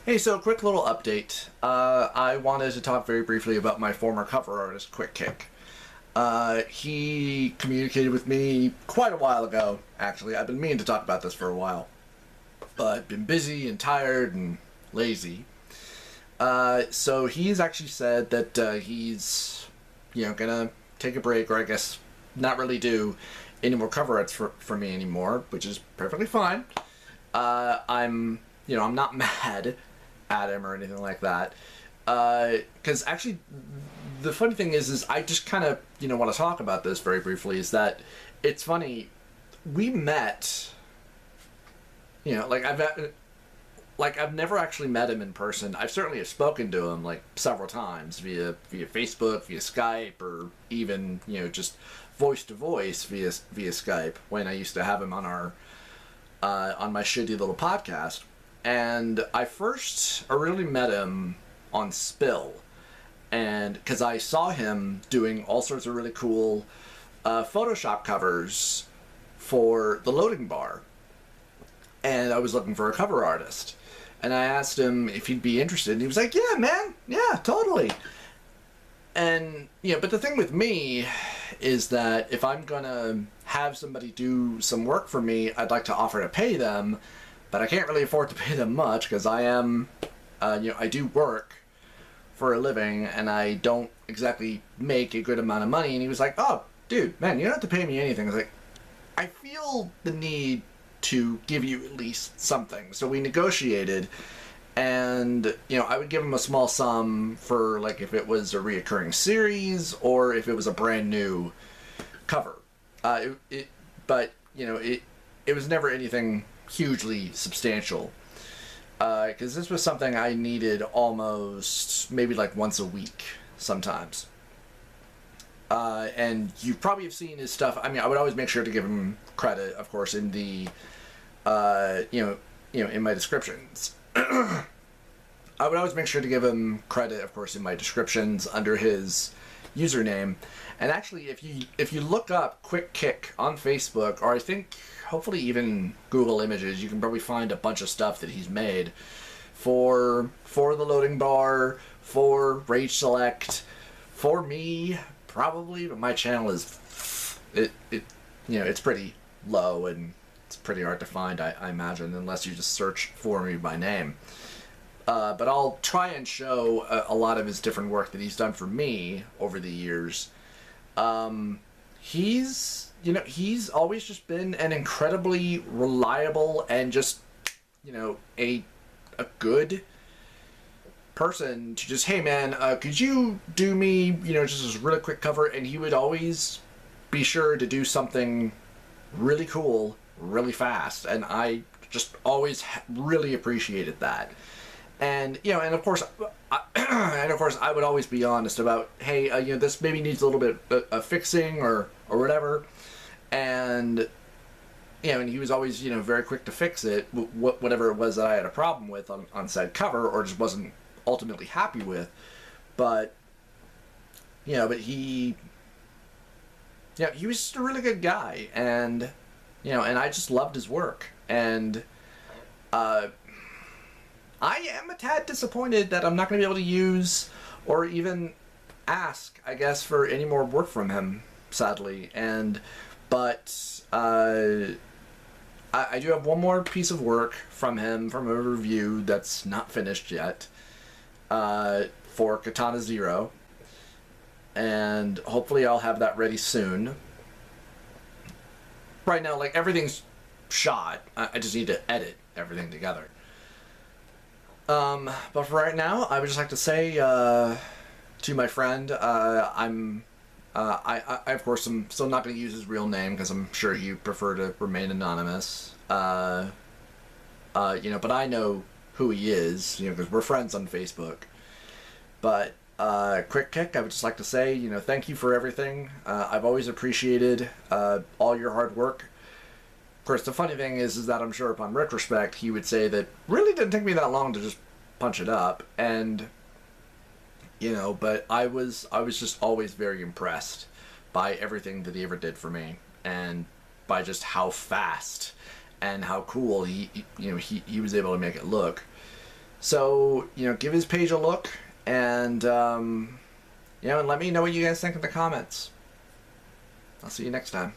Hey, so quick little update. I wanted to talk very briefly about my former cover artist, QuickKick. He communicated with me quite a while ago, actually. I've been meaning to talk about this for a while, but been busy and tired and lazy. So he's actually said that he's, gonna take a break, or I guess not really do any more cover arts for me anymore, which is perfectly fine. I'm not mad at him or anything like that. Because actually, the funny thing is I just kind of, want to talk about this very briefly, is that it's funny. We met, I've never actually met him in person. I've certainly have spoken to him like several times via Facebook, via Skype, or even, just voice to voice via Skype when I used to have him on our on my shitty little podcast. And I first originally met him on Spill, and because I saw him doing all sorts of really cool Photoshop covers for the loading bar, and I was looking for a cover artist, and I asked him if he'd be interested, and he was like, "Yeah, man, yeah, totally." And but the thing with me is that if I'm gonna have somebody do some work for me, I'd like to offer to pay them, but I can't really afford to pay them much because I am, I do work for a living and I don't exactly make a good amount of money. And he was like, "Oh, dude, man, you don't have to pay me anything." I was like, "I feel the need to give you at least something." So we negotiated, and I would give him a small sum for like if it was a reoccurring series or if it was a brand new cover. But it was never anything hugely substantial, because this was something I needed almost maybe like once a week sometimes. And you probably have seen his stuff. I mean, I would always make sure to give him credit, of course, in the in my descriptions. I would always make sure to give him credit, of course, in my descriptions under his username. And actually, if you look up QuickKick on Facebook, or I think hopefully even Google Images, you can probably find a bunch of stuff that he's made for the loading bar, for Rage Select, for me probably, but my channel is it's pretty low and it's pretty hard to find, I imagine, unless you just search for me by name. But I'll try and show a lot of his different work that he's done for me over the years. He's always just been an incredibly reliable and just, a good person to just, "Hey man, could you do me, just this really quick cover?" And he would always be sure to do something really cool, really fast. And I just always really appreciated that. And and of course, I would always be honest about, "Hey, this maybe needs a little bit of fixing or whatever," and and he was always very quick to fix it, whatever it was that I had a problem with on said cover or just wasn't ultimately happy with. But he was just a really good guy, and and I just loved his work. And I am a tad disappointed that I'm not going to be able to use or even ask, I guess, for any more work from him, sadly. But I do have one more piece of work from him, from a review that's not finished yet, for Katana Zero. And hopefully I'll have that ready soon. Right now, like, everything's shot. I just need to edit everything together. But for right now, I would just like to say to my friend, I of course am still not going to use his real name because I'm sure he'd prefer to remain anonymous. But I know who he is, because we're friends on Facebook. But QuickKick, I would just like to say, thank you for everything. I've always appreciated all your hard work. Of course, the funny thing is that I'm sure upon retrospect, he would say that really didn't take me that long to just punch it up. And, but I was just always very impressed by everything that he ever did for me, and by just how fast and how cool he was able to make it look. So, give his page a look, and, and let me know what you guys think in the comments. I'll see you next time.